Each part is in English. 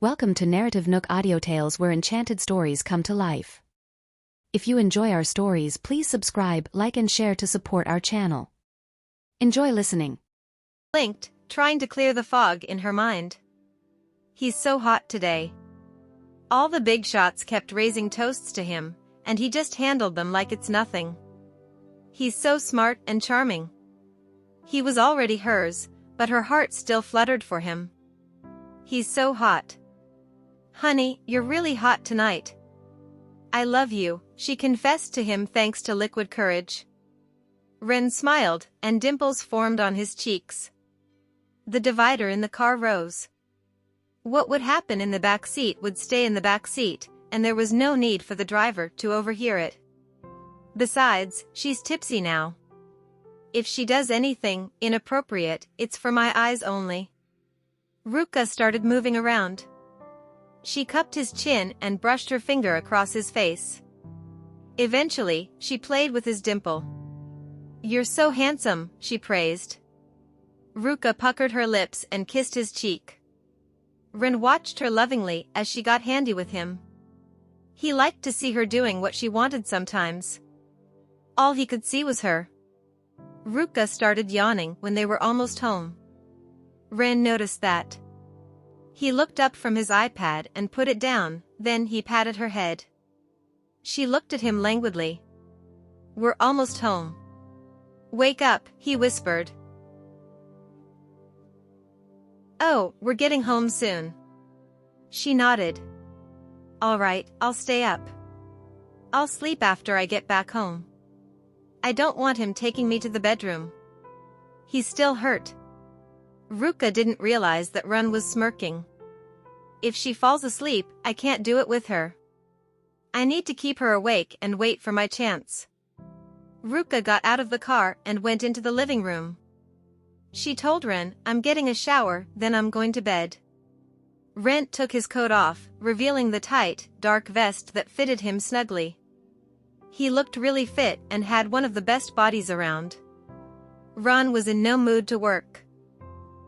Welcome to NarrativeNook audio tales where enchanted stories come to life. If you enjoy our stories, please subscribe, like and share to support our channel. Enjoy listening. Blinked, trying to clear the fog in her mind. He's so hot today. All the big shots kept raising toasts to him, and he just handled them like it's nothing. He's so smart and charming. He was already hers, but her heart still fluttered for him. He's so hot. Honey, you're really hot tonight. I love you, she confessed to him thanks to liquid courage. Ren smiled, and dimples formed on his cheeks. The divider in the car rose. What would happen in the back seat would stay in the back seat, and there was no need for the driver to overhear it. Besides, she's tipsy now. If she does anything inappropriate, it's for my eyes only. Ruka started moving around. She cupped his chin and brushed her finger across his face. Eventually, she played with his dimple. You're so handsome, she praised. Ruka puckered her lips and kissed his cheek. Ren watched her lovingly as she got handy with him. He liked to see her doing what she wanted sometimes. All he could see was her. Ruka started yawning when they were almost home. Ren noticed that. He looked up from his iPad and put it down, then he patted her head. She looked at him languidly. We're almost home. Wake up, he whispered. Oh, we're getting home soon. She nodded. All right, I'll stay up. I'll sleep after I get back home. I don't want him taking me to the bedroom. He's still hurt. Ruka didn't realize that Ren was smirking. If she falls asleep, I can't do it with her. I need to keep her awake and wait for my chance. Ruka got out of the car and went into the living room. She told Ren, I'm getting a shower, then I'm going to bed. Ren took his coat off, revealing the tight, dark vest that fitted him snugly. He looked really fit and had one of the best bodies around. Ron was in no mood to work.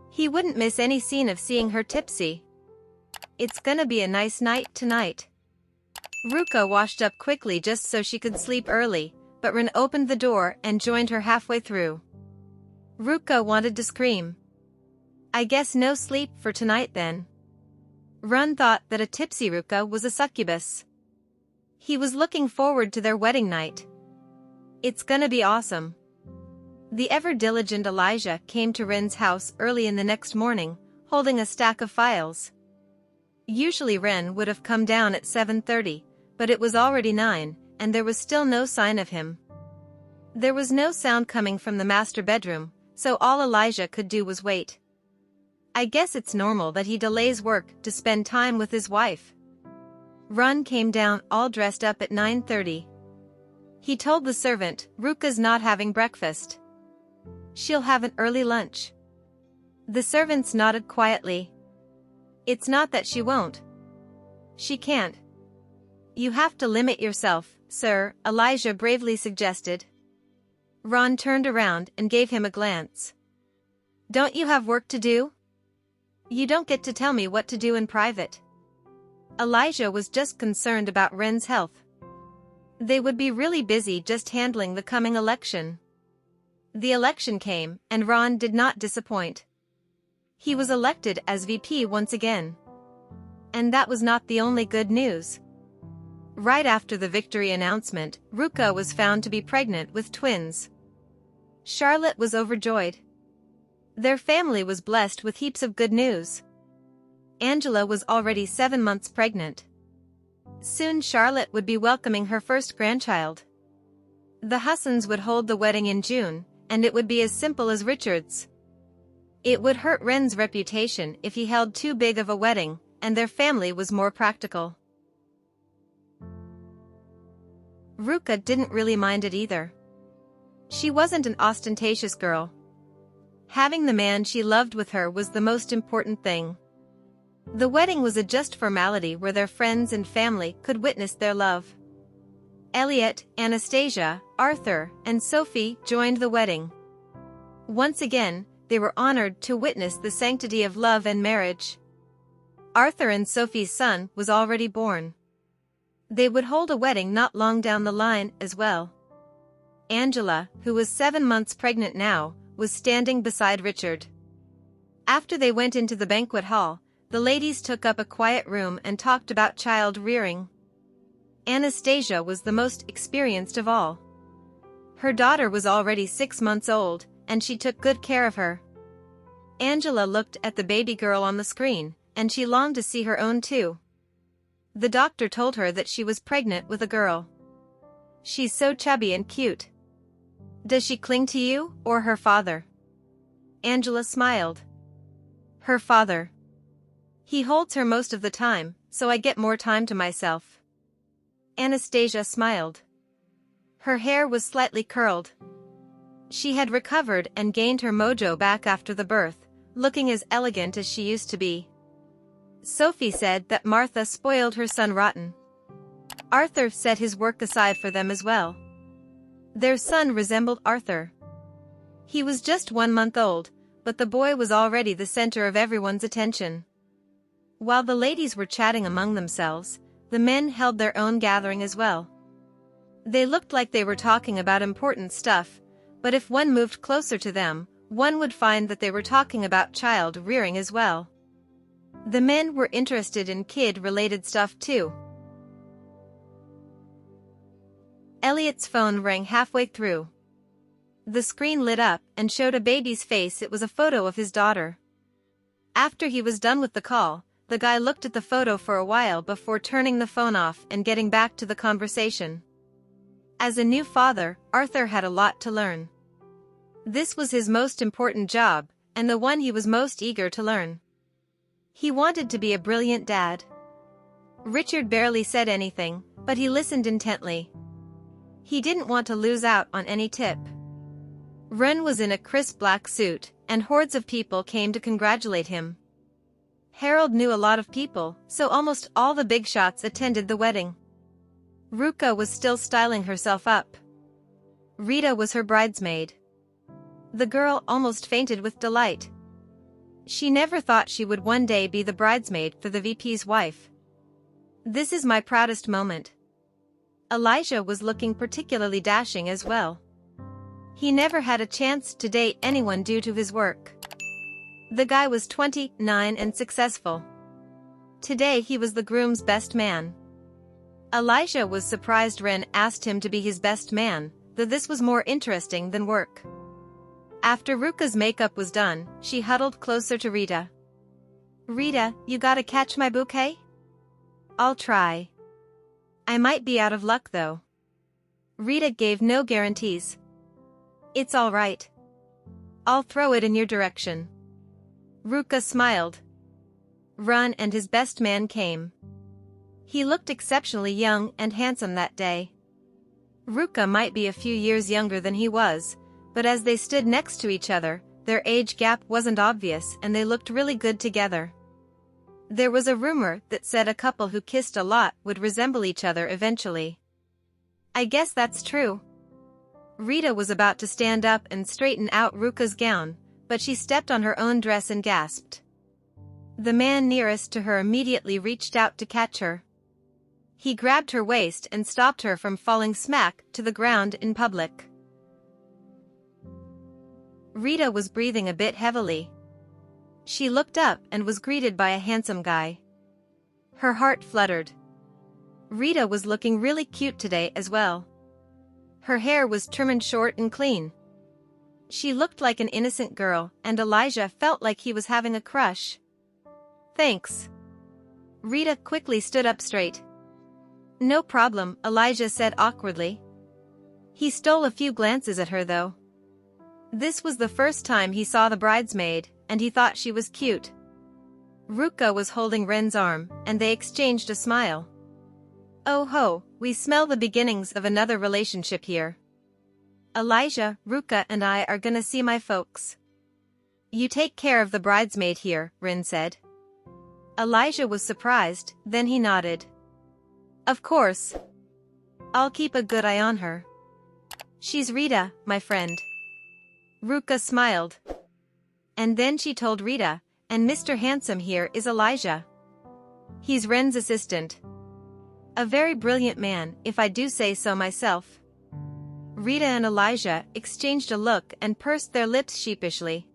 He wouldn't miss any scene of seeing her tipsy. It's gonna be a nice night tonight. Ruka washed up quickly just so she could sleep early, but Ren opened the door and joined her halfway through. Ruka wanted to scream. I guess no sleep for tonight then. Ren thought that a tipsy Ruka was a succubus. He was looking forward to their wedding night. It's gonna be awesome. The ever-diligent Elijah came to Ren's house early in the next morning, holding a stack of files. Usually Ren would have come down at 7:30, but it was already 9, and there was still no sign of him. There was no sound coming from the master bedroom, so all Elijah could do was wait. I guess it's normal that he delays work to spend time with his wife. Ren came down all dressed up at 9:30. He told the servant, Ruka's not having breakfast. She'll have an early lunch. The servants nodded quietly. It's not that she won't. She can't. You have to limit yourself, sir, Elijah bravely suggested. Ron turned around and gave him a glance. Don't you have work to do? You don't get to tell me what to do in private. Elijah was just concerned about Ren's health. They would be really busy just handling the coming election. The election came, and Ron did not disappoint. He was elected as VP once again. And that was not the only good news. Right after the victory announcement, Ruka was found to be pregnant with twins. Charlotte was overjoyed. Their family was blessed with heaps of good news. Angela was already 7 months pregnant. Soon Charlotte would be welcoming her first grandchild. The Hussons would hold the wedding in June, and it would be as simple as Richard's. It would hurt Ren's reputation if he held too big of a wedding, and their family was more practical. Ruka didn't really mind it either. She wasn't an ostentatious girl. Having the man she loved with her was the most important thing. The wedding was a just formality where their friends and family could witness their love. Elliot, Anastasia, Arthur, and Sophie joined the wedding. Once again, they were honored to witness the sanctity of love and marriage. Arthur and Sophie's son was already born. They would hold a wedding not long down the line as well. Angela, who was 7 months pregnant now, was standing beside Richard. After they went into the banquet hall, the ladies took up a quiet room and talked about child rearing. Anastasia was the most experienced of all. Her daughter was already 6 months old, and she took good care of her. Angela looked at the baby girl on the screen, and she longed to see her own too. The doctor told her that she was pregnant with a girl. She's so chubby and cute. Does she cling to you, or her father? Angela smiled. Her father. He holds her most of the time, so I get more time to myself. Anastasia smiled. Her hair was slightly curled. She had recovered and gained her mojo back after the birth, looking as elegant as she used to be. Sophie said that Martha spoiled her son rotten. Arthur set his work aside for them as well. Their son resembled Arthur. He was just 1 month old, but the boy was already the center of everyone's attention. While the ladies were chatting among themselves, the men held their own gathering as well. They looked like they were talking about important stuff, but if one moved closer to them, one would find that they were talking about child rearing as well. The men were interested in kid-related stuff too. Elliot's phone rang halfway through. The screen lit up and showed a baby's face. It was a photo of his daughter. After he was done with the call, the guy looked at the photo for a while before turning the phone off and getting back to the conversation. As a new father, Arthur had a lot to learn. This was his most important job, and the one he was most eager to learn. He wanted to be a brilliant dad. Richard barely said anything, but he listened intently. He didn't want to lose out on any tip. Ren was in a crisp black suit, and hordes of people came to congratulate him. Harold knew a lot of people, so almost all the big shots attended the wedding. Ruka was still styling herself up. Rita was her bridesmaid. The girl almost fainted with delight. She never thought she would one day be the bridesmaid for the VP's wife. This is my proudest moment. Elijah was looking particularly dashing as well. He never had a chance to date anyone due to his work. The guy was 29 and successful. Today he was the groom's best man. Elijah was surprised Ren asked him to be his best man, though this was more interesting than work. After Ruka's makeup was done, she huddled closer to Rita. Rita, you gotta catch my bouquet? I'll try. I might be out of luck though. Rita gave no guarantees. It's all right. I'll throw it in your direction. Ruka smiled. Ron and his best man came. He looked exceptionally young and handsome that day. Ruka might be a few years younger than he was, but as they stood next to each other, their age gap wasn't obvious and they looked really good together. There was a rumor that said a couple who kissed a lot would resemble each other eventually. I guess that's true. Rita was about to stand up and straighten out Ruka's gown, but she stepped on her own dress and gasped. The man nearest to her immediately reached out to catch her. He grabbed her waist and stopped her from falling smack to the ground in public. Rita was breathing a bit heavily. She looked up and was greeted by a handsome guy. Her heart fluttered. Rita was looking really cute today as well. Her hair was trimmed short and clean. She looked like an innocent girl, and Elijah felt like he was having a crush. Thanks. Rita quickly stood up straight. No problem, Elijah said awkwardly. He stole a few glances at her though. This was the first time he saw the bridesmaid, and he thought she was cute. Ruka was holding Ren's arm, and they exchanged a smile. Oh ho, we smell the beginnings of another relationship here. Elijah, Ruka and I are gonna see my folks. You take care of the bridesmaid here, Ren said. Elijah was surprised, then he nodded. Of course. I'll keep a good eye on her. She's Rita, my friend. Ruka smiled. And then she told Rita, and Mr. Handsome here is Elijah. He's Ren's assistant. A very brilliant man, if I do say so myself. Rita and Elijah exchanged a look and pursed their lips sheepishly.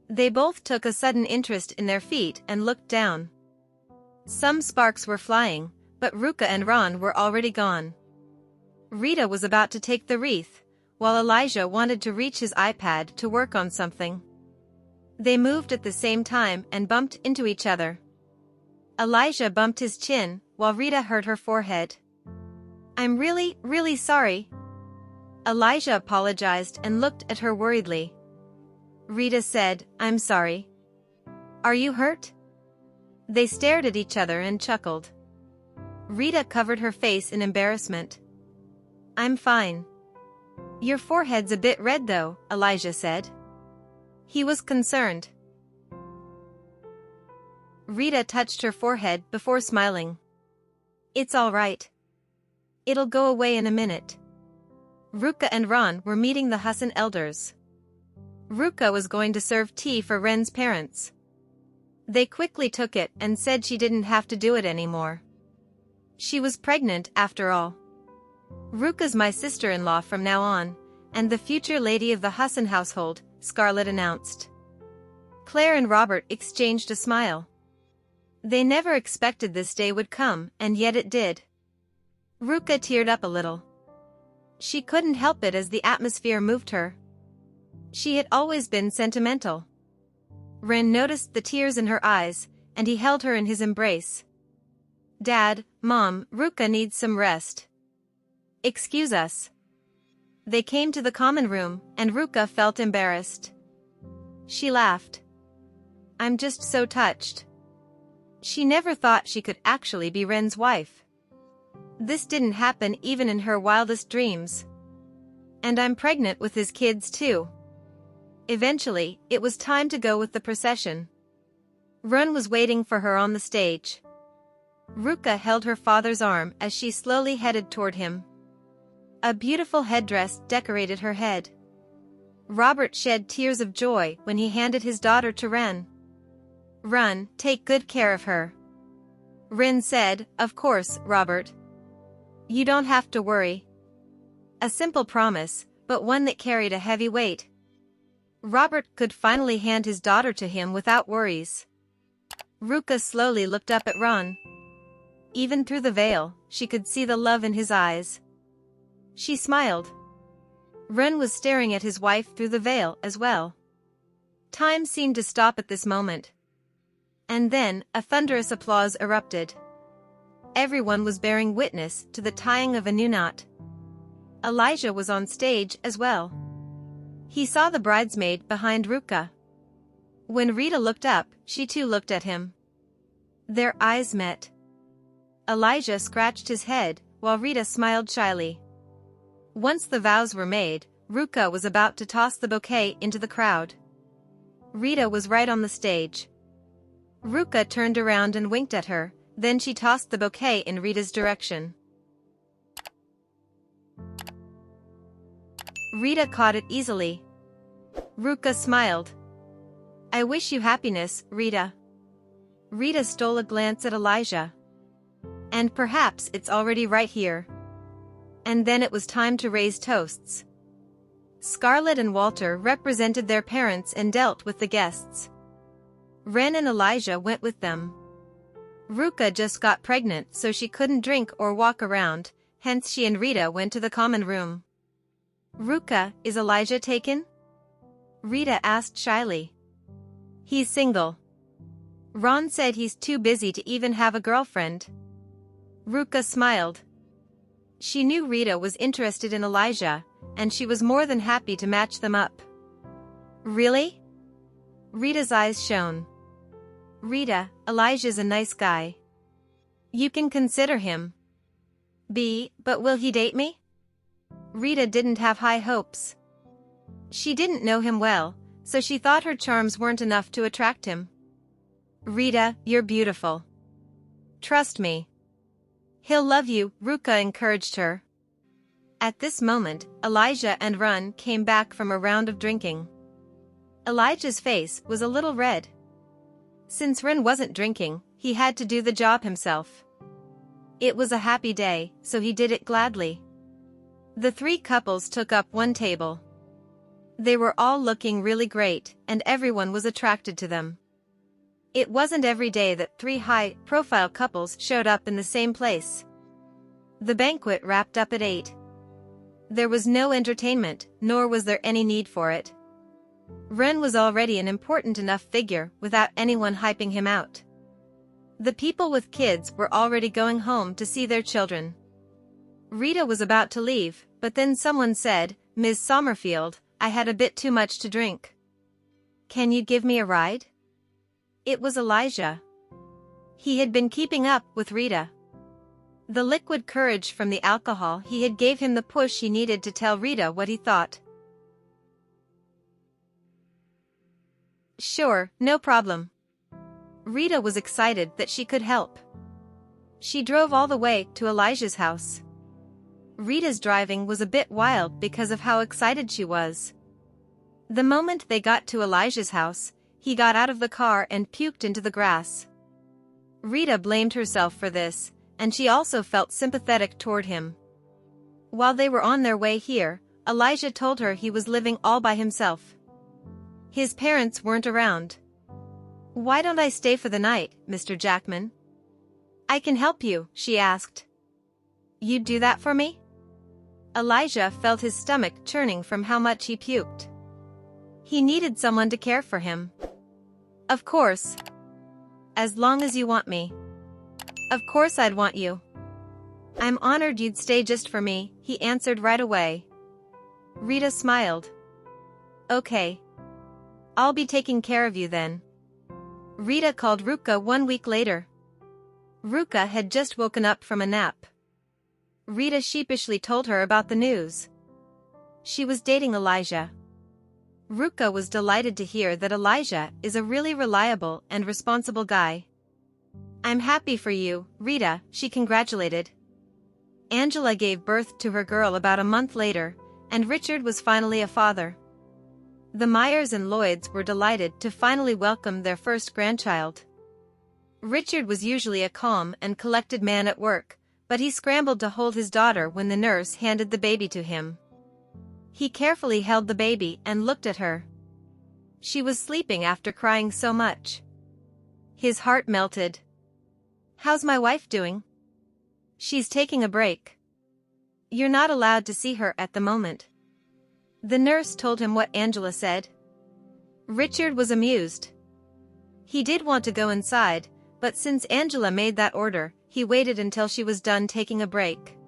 They both took a sudden interest in their feet and looked down. Some sparks were flying, but Ruka and Ron were already gone. Rita was about to take the wreath, while Elijah wanted to reach his iPad to work on something. They moved at the same time and bumped into each other. Elijah bumped his chin, while Rita hurt her forehead. "I'm really, really sorry." Elijah apologized and looked at her worriedly. Rita said, "I'm sorry. Are you hurt?" They stared at each other and chuckled. Rita covered her face in embarrassment. "I'm fine." "Your forehead's a bit red though," Elijah said. He was concerned. Rita touched her forehead before smiling. "It's all right. It'll go away in a minute." Ruka and Ron were meeting the Hassan elders. Ruka was going to serve tea for Ren's parents. They quickly took it and said she didn't have to do it anymore. She was pregnant after all. "Ruka's my sister-in-law from now on, and the future lady of the Hassan household," Scarlett announced. Claire and Robert exchanged a smile. They never expected this day would come, and yet it did. Ruka teared up a little. She couldn't help it as the atmosphere moved her. She had always been sentimental. Ren noticed the tears in her eyes, and he held her in his embrace. "Dad, Mom, Ruka needs some rest. Excuse us." They came to the common room, and Ruka felt embarrassed. She laughed. "I'm just so touched." She never thought she could actually be Ren's wife. This didn't happen even in her wildest dreams. "And I'm pregnant with his kids too." Eventually, it was time to go with the procession. Ren was waiting for her on the stage. Ruka held her father's arm as she slowly headed toward him. A beautiful headdress decorated her head. Robert shed tears of joy when he handed his daughter to Ren. "Run, take good care of her." Ren said, "Of course, Robert. You don't have to worry." A simple promise, but one that carried a heavy weight. Robert could finally hand his daughter to him without worries. Ruka slowly looked up at Ron. Even through the veil, she could see the love in his eyes. She smiled. Ren was staring at his wife through the veil as well. Time seemed to stop at this moment. And then, a thunderous applause erupted. Everyone was bearing witness to the tying of a new knot. Elijah was on stage as well. He saw the bridesmaid behind Ruka. When Rita looked up, she too looked at him. Their eyes met. Elijah scratched his head, while Rita smiled shyly. Once the vows were made, Ruka was about to toss the bouquet into the crowd. Rita was right on the stage. Ruka turned around and winked at her, then she tossed the bouquet in Rita's direction. Rita caught it easily. Ruka smiled. "I wish you happiness, Rita." Rita stole a glance at Elijah. "And perhaps it's already right here." And then it was time to raise toasts. Scarlett and Walter represented their parents and dealt with the guests. Ren and Elijah went with them. Ruka just got pregnant, so she couldn't drink or walk around, hence she and Rita went to the common room. "Ruka, is Elijah taken?" Rita asked shyly. "He's single. Ron said he's too busy to even have a girlfriend." Ruka smiled. She knew Rita was interested in Elijah, and she was more than happy to match them up. "Really?" Rita's eyes shone. "Rita, Elijah's a nice guy. You can consider him." But will he date me?" Rita didn't have high hopes. She didn't know him well, so she thought her charms weren't enough to attract him. "Rita, you're beautiful. Trust me. He'll love you," Ruka encouraged her. At this moment, Elijah and Ron came back from a round of drinking. Elijah's face was a little red. Since Ren wasn't drinking, he had to do the job himself. It was a happy day, so he did it gladly. The three couples took up one table. They were all looking really great, and everyone was attracted to them. It wasn't every day that three high-profile couples showed up in the same place. The banquet wrapped up at 8. There was no entertainment, nor was there any need for it. Ren was already an important enough figure without anyone hyping him out. The people with kids were already going home to see their children. Rita was about to leave, but then someone said, "Ms. Sommerfield, I had a bit too much to drink. Can you give me a ride?" It was Elijah. He had been keeping up with Rita. The liquid courage from the alcohol he had gave him the push he needed to tell Rita what he thought. "Sure, no problem." Rita was excited that she could help. She drove all the way to Elijah's house. Rita's driving was a bit wild because of how excited she was. The moment they got to Elijah's house, he got out of the car and puked into the grass. Rita blamed herself for this, and she also felt sympathetic toward him. While they were on their way here, Elijah told her he was living all by himself. His parents weren't around. "Why don't I stay for the night, Mr. Jackman?" "I can help you," she asked. "You'd do that for me?" Elijah felt his stomach churning from how much he puked. He needed someone to care for him. "Of course. As long as you want me." "Of course I'd want you. I'm honored you'd stay just for me," he answered right away. Rita smiled. "Okay. I'll be taking care of you then." Rita called Ruka 1 week later. Ruka had just woken up from a nap. Rita sheepishly told her about the news. She was dating Elijah. Ruka was delighted to hear that Elijah is a really reliable and responsible guy. "I'm happy for you, Rita," she congratulated. Angela gave birth to her girl about a month later, and Richard was finally a father. The Myers and Lloyds were delighted to finally welcome their first grandchild. Richard was usually a calm and collected man at work, but he scrambled to hold his daughter when the nurse handed the baby to him. He carefully held the baby and looked at her. She was sleeping after crying so much. His heart melted. "How's my wife doing?" "She's taking a break. You're not allowed to see her at the moment." The nurse told him what Angela said. Richard was amused. He did want to go inside, but since Angela made that order, he waited until she was done taking a break.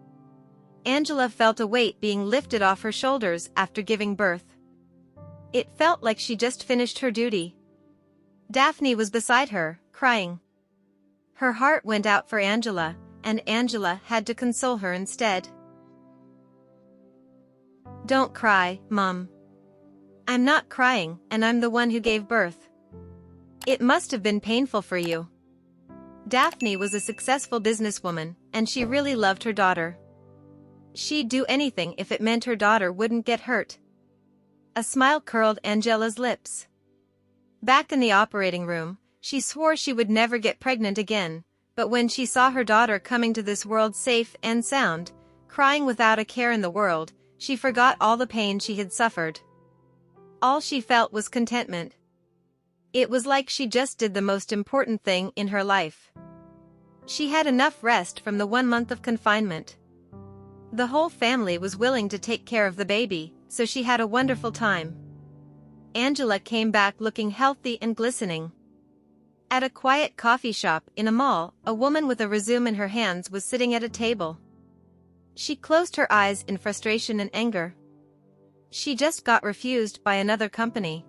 Angela felt a weight being lifted off her shoulders after giving birth. It felt like she just finished her duty. Daphne was beside her, crying. Her heart went out for Angela, and Angela had to console her instead. "Don't cry, Mum. I'm not crying, and I'm the one who gave birth. It must have been painful for you." Daphne was a successful businesswoman, and she really loved her daughter. She'd do anything if it meant her daughter wouldn't get hurt. A smile curled Angela's lips. Back in the operating room, she swore she would never get pregnant again, but when she saw her daughter coming to this world safe and sound, crying without a care in the world, she forgot all the pain she had suffered. All she felt was contentment. It was like she just did the most important thing in her life. She had enough rest from the 1 month of confinement. The whole family was willing to take care of the baby, so she had a wonderful time. Angela came back looking healthy and glistening. At a quiet coffee shop in a mall, a woman with a resume in her hands was sitting at a table. She closed her eyes in frustration and anger. She just got refused by another company.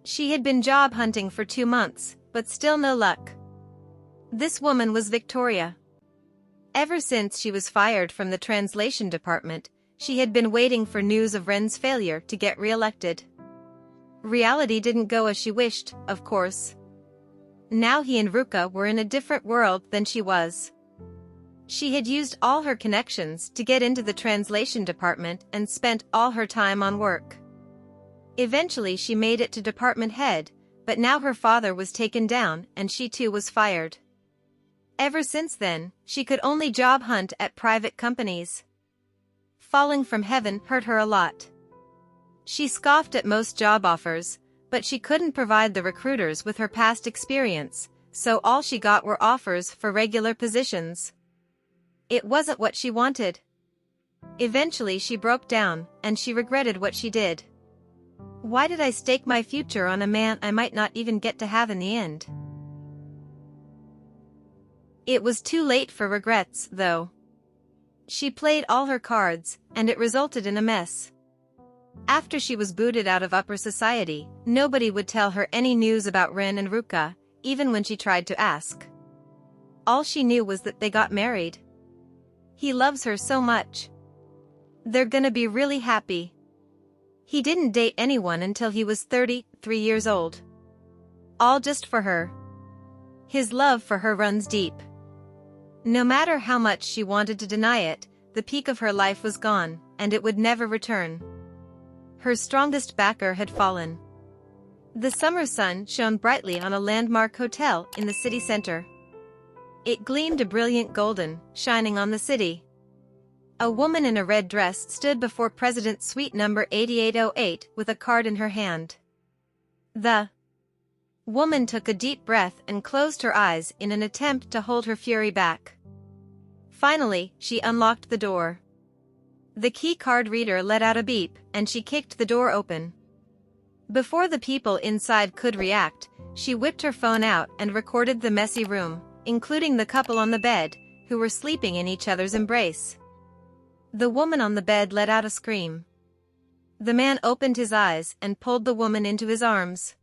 She had been job hunting for 2 months, but still no luck. This woman was Victoria. Ever since she was fired from the translation department, she had been waiting for news of Ren's failure to get re-elected. Reality didn't go as she wished, of course. Now he and Ruka were in a different world than she was. She had used all her connections to get into the translation department and spent all her time on work. Eventually she made it to department head, but now her father was taken down and she too was fired. Ever since then, she could only job hunt at private companies. Falling from heaven hurt her a lot. She scoffed at most job offers, but she couldn't provide the recruiters with her past experience, so all she got were offers for regular positions. It wasn't what she wanted. Eventually she broke down, and she regretted what she did. Why did I stake my future on a man I might not even get to have in the end? It was too late for regrets, though. She played all her cards, and it resulted in a mess. After she was booted out of upper society, nobody would tell her any news about Ren and Ruka, even when she tried to ask. All she knew was that they got married. He loves her so much. They're gonna be really happy. He didn't date anyone until he was 33 years old. All just for her. His love for her runs deep. No matter how much she wanted to deny it, the peak of her life was gone, and it would never return. Her strongest backer had fallen. The summer sun shone brightly on a landmark hotel in the city center. It gleamed a brilliant golden, shining on the city. A woman in a red dress stood before President's suite number 8808 with a card in her hand. The woman took a deep breath and closed her eyes in an attempt to hold her fury back. Finally, she unlocked the door. The key card reader let out a beep, and she kicked the door open. Before the people inside could react, she whipped her phone out and recorded the messy room, including the couple on the bed, who were sleeping in each other's embrace. The woman on the bed let out a scream. The man opened his eyes and pulled the woman into his arms.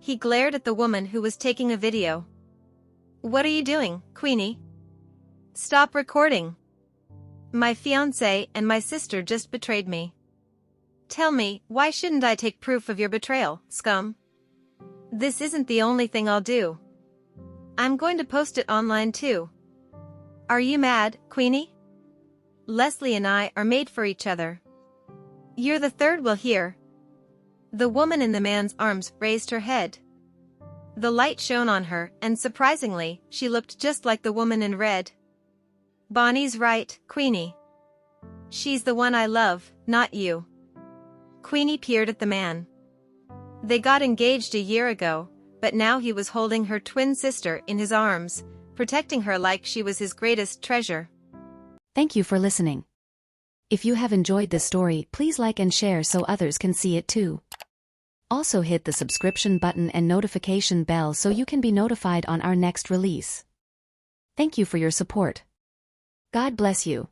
He glared at the woman who was taking a video. "What are you doing, Queenie? Stop recording. My fiancé and my sister just betrayed me. Tell me, why shouldn't I take proof of your betrayal, scum? This isn't the only thing I'll do. I'm going to post it online too. Are you mad, Queenie? Leslie and I are made for each other. You're the third we'll hear." The woman in the man's arms raised her head. The light shone on her, and surprisingly, she looked just like the woman in red. "Bonnie's right, Queenie. She's the one I love, not you." Queenie peered at the man. They got engaged a year ago, but now he was holding her twin sister in his arms, protecting her like she was his greatest treasure. Thank you for listening. If you have enjoyed this story, please like and share so others can see it too. Also hit the subscription button and notification bell so you can be notified on our next release. Thank you for your support. God bless you.